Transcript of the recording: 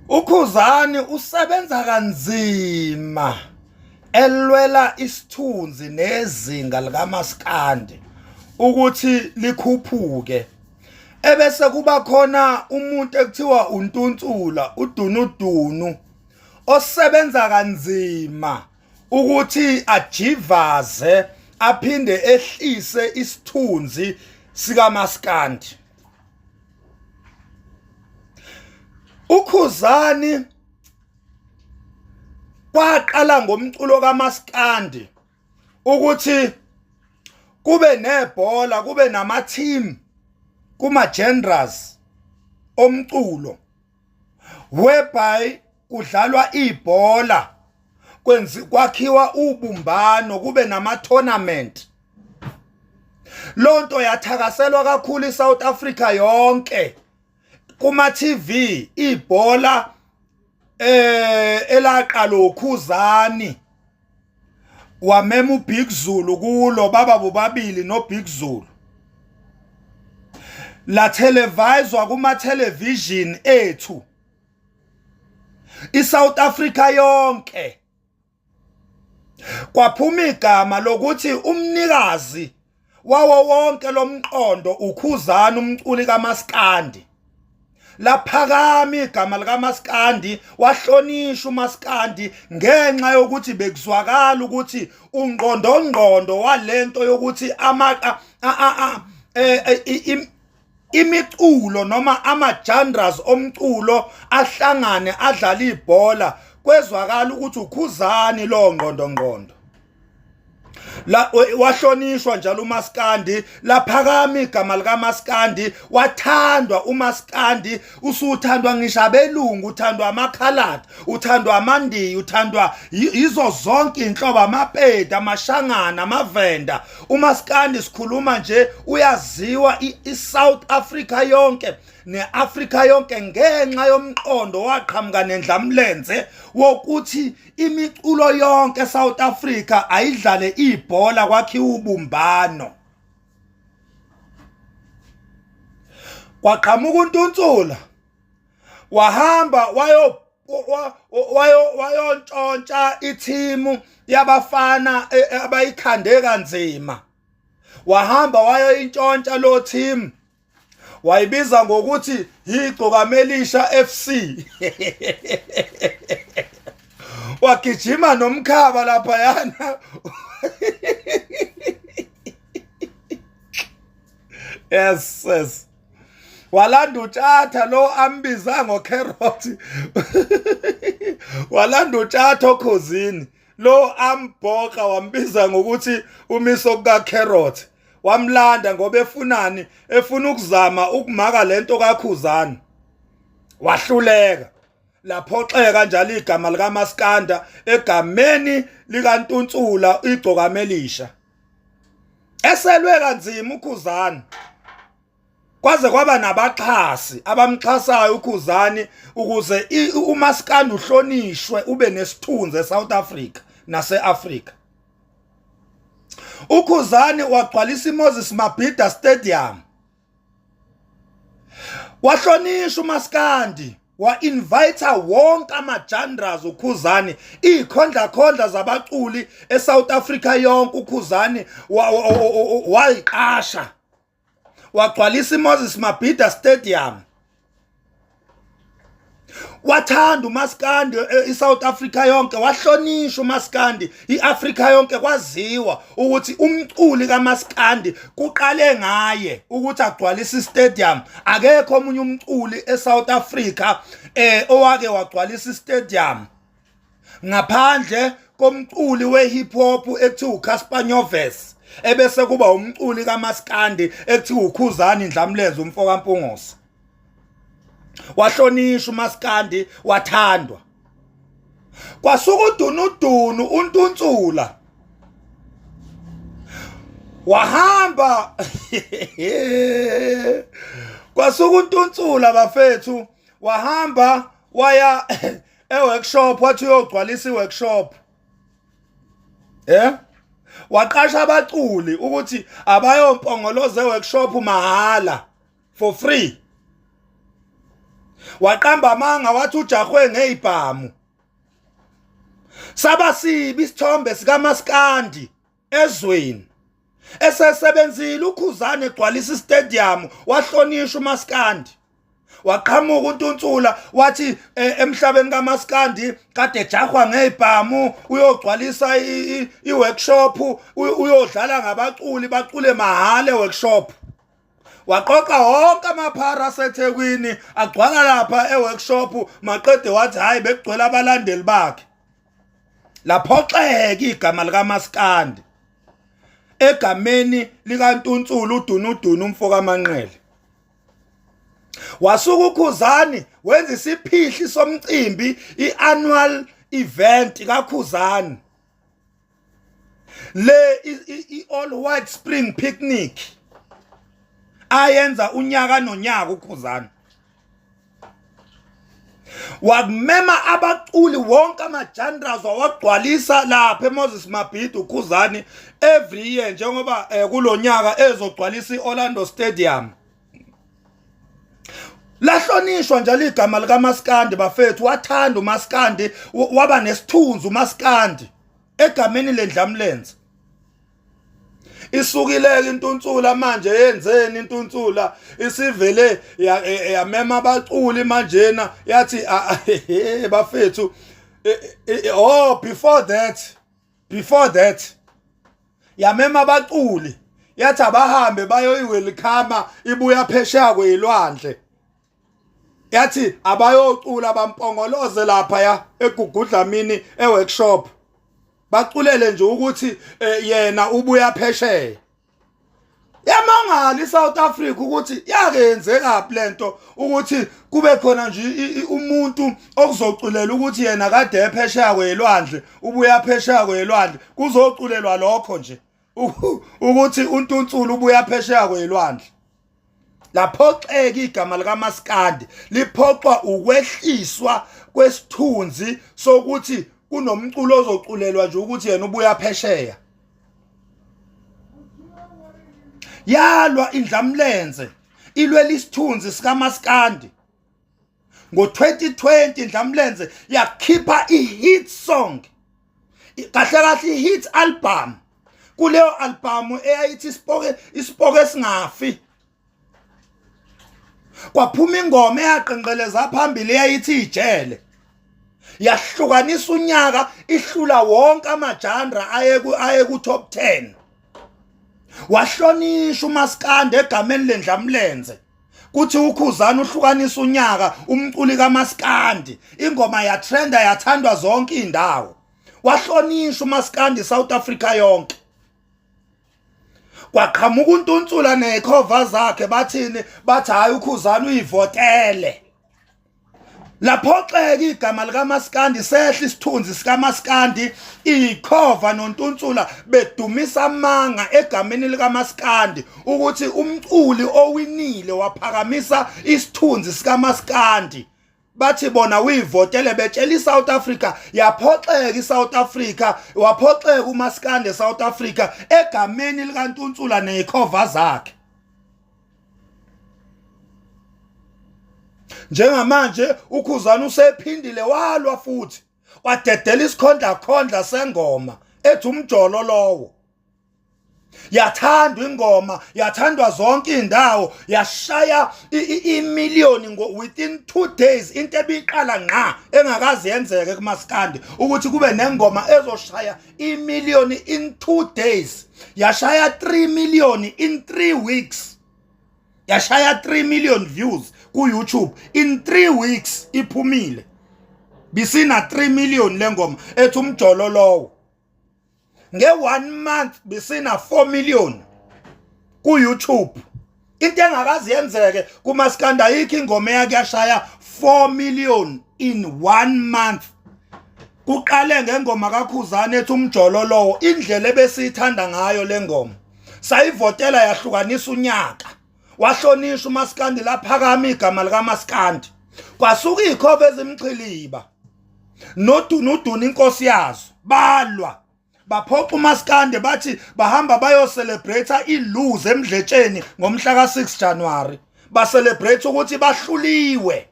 uKhuzani usebenza kanzima elwela isithunzi nezinga likaMaskandi ukuthi likhuphuke. Ebese kuba khona umuntu ekuthiwa uNtuntsula, udunudunu, osebenza kanzima ukuthi ajivaze aphinde ehlise isithunzi sikaMaskandi. uKhuzani waqala ngomculo kaMaskandi ukuthi kube nebhola, kube nama team kuma genres omculo whereby kudlalwa ibhola, kwakhiwa ubumbano, kube nama tournament. Lonto yathakaselwa kakhulu eSouth Africa yonke kuma TV. Ibhola elaqala uKhuzani wamema uBig Zulu kulo, baba bobabili noBig Zulu, la televiswa kuma television ethu iSouth Africa yonke. Kwaphuma igama lokuthi umnikazi wawo wonke lomqondo uKhuzani, umculi kaMaskandi. Laphakama igama likaMaskandi, wahlonishwa uMaskandi ngenxa yokuthi bekuzwakala ukuthi ungqondongqondo walento yokuthi imiculo noma ama-genres omculo ahlangane adlala ibhola, kwezwakala ukuthi uKhuzani lo ngqondongqondo. Wahlonishwa njalo uMaskandi, laphakama igama likaMaskandi, wathandwa uMaskandi, usuthandwa ngisho abelungu, uthandwa amakhaladi, uthandwa amandiya, uthandwa izo zonke inhlobo, amapedi, amashangana, amavenda. uMaskandi sikhuluma nje uyaziwa iSouth Africa yonke neAfrika yonke ngenxa yomqondo waqhamuka nendlamlenze wokuthi imiculo yonke eSouth Africa ayidlale ibhola, kwakhiwa ubumbano. Kwaqhamuka uNtuntsula wahamba wayontshontsha ithimu yabafana abayikhande kanzima. Wahamba wayointshontsha lo team, wayibiza ngokuthi igcokamelisha FC. Wagijima nomkhaba lapha yana. Yes. Walanda uTshatha lo ambiza ngoCarrot. Walanda uTshatha oKhuzini lo ambhoqa wambiza ngokuthi umiso kukaCarrot. Wamlanda ngoba efunani, efuna ukuzama ukumaka lento kaKhuzani. Wahluleka, laphoxeka njalo igama likaMaskanda egameni likaNtuntsula igcokamelisha. Eselwe kanzima uKhuzani, kwaze kwaba nabaxhasi abamxhasayo uKhuzani ukuze uMaskandi uhlonishwe ube nesithunzi eSouth Africa nase-Africa. uKhuzani wagcwalisa iMoses Mabhida Stadium, wahlonishwa uMaskandi, wa-invite wonke ama-genres uKhuzani, ikhondla zabaculi eSouth Africa yonke uKhuzani wayiqasha, wagcwalisa iMoses Mabhida Stadium. Wathanda uMaskandi iSouth Africa yonke, wahlonishwa uMaskandi, iAfrika yonke kwaziwa ukuthi umculi kaMaskandi kuqale ngaye ukuthi agcwalise istadium. Akekho omunye umculi eSouth Africa owake wagcwalisa istadium ngaphandle komculi wehip hop ekuthiwa uCasper Nyovest, ebese kuba umculi kaMaskandi ekuthiwa uKhuzani Ndlamlenze umfo kaMpungusi. Wahlonishwa uMaskandi, wathandwa. Kwasuka udunudunu uNtuntsula wahamba. Kwasuka uNtuntsula bafethu wahamba waya eworkshop, wathi uyogcwalisa iworkshop. Waqasha abaculi ukuthi abayompongoloza eworkshop mahala, for free. waqamba amanga wathi ujahwe ngezibhamu. Sabasibi isithombe sika Maskandi ezweni. Esesebenzile uKhuzani egcwalisa istadium wahlonishwa uMaskandi. Waqhamuka uNtuntsula wathi emhlabeni kaMaskandi kade jahwa ngezibhamu uyogcwalisa iworkshop uyodlala ngabaculi bacule mahala eworkshop. Waqoqa wonke amaphara aseThekwini agcwala lapha eworkshop maqede wathi hayi bekugcwele abalandeli bakhe. Laphoxeka igama lika Maskandi egameni lika Ntuntsula udunudunu umfoko kaManqele. Wasuka uKhuzani wenza isiphihli somcimbi iannual event kaKhuzani. Le all white spring picnic ayenza unyaka nonyaka uKhuzani. Wakumema abaculi wonke amagenres wagcwalisa lapha eMoses Mabhida uKhuzani every year njengoba kulonyaka ezogcwalisa iOrlando Stadium. Lahlonishwa njalo igama lika Maskandi bafethu wathanda uMaskandi waba nesithunzi uMaskandi egameni lendlamlenze. Isukile intuntsula manje yenzeni intuntsula isivele yamema abaculi manjena yathi bafethu before that yamema abaculi yathi abahambe bayoyiwelcome ibuya phesheya kwezilwandle. Yathi abayocula bampongoloze lapha ya egugudlamini eworkshop. Baculele nje ukuthi yena ubuya phesheya. Yamangala iSouth Africa ukuthi yakenzeka lento ukuthi kube khona nje umuntu okuzoculela ukuthi yena kade ephesheya kwezilwandle ubuya phesheya kwezilwandle kuzoculelwa lokho nje ukuthi uNtuntsula ubuya phesheya kwezilwandle. Laphoxeka igama lika Maskandi liphoxwa ukwehliswa kwesithunzi sokuthi kunomculo ozoculelwa nje ukuthi yena ubuya phesheya. Yalwa indlamlenze ilwela isithunzi sika Maskandi. Ngo-2020 indlamlenze yakhipha i-hit song, kahle kahle i-hit album. Kuleyo album eyayithi isipoke singafi. Kwaphuma ingoma eyaqenqeleza phambili eyayithi ijele. Yahlukanisa unyaka ihlula wonke amajandra aye ku top 10. Wahlonishwa uMaskandi egameni lendlamlenze. Kuthi uKhuzani uhlukanisa unyaka umculi kaMaskandi. Ingoma yatrenda yathandwa zonke indawo. Wahlonishwa uMaskandi South Africa yonke. Kwaqhamuka uNtuntsula nekhova zakhe bathini bathi hayi uKhuzani uyivotele. Laphoxeka igama lika Maskandi sehla isithunzi sika Maskandi ikhova noNtuntsula bedumisa amanga egameni lika Maskandi ukuthi umculi owinile waphakamisa isithunzi sika Maskandi. Bathi bona uyivotele betshela iSouth Africa yaphoxeka iSouth Africa waphoxeka uMaskandi eSouth Africa egameni lika Ntuntsula nekhova zakhe. Njengamanje uKhuzani usephindile walwa futhi wadedela isikhondla sengoma ethi umjolo lowo. Yathandwa ingoma yathandwa zonke indawo yashaya imiliyoni within 2 days into ebiqala ngqa engakazi yenzeke kuMaskandi ukuthi kube nengoma ezoshaya imiliyoni in 2 days. Yashaya 3 million in 3 weeks. Yashaya 3 million views ku YouTube in 3 weeks iphumile. Bisina 3 million lengoma ethi umjolo lowo. Nge1 month bisina 4 million ku YouTube. Into engakazi yenzeke kuMaskandi ayikho ingoma yakhe yashaya 4 million in 1 month. Kuqale ngengoma kaKhuzani ethi umjolo lowo indlela ebesithanda ngayo lengoma. Sayivotela yahlukanisa unyaka. Wahlonishwa uMaskandi laphakama igama lika Maskandi. Kwasuka ikhova ezimchiliba nodunudunu inkosi yazo balwa. Baphoqa uMaskandi bathi bahamba bayo celebrate iluze emdletsheni ngomhla ka 6 January. Ba celebrate ukuthi bahluliwe.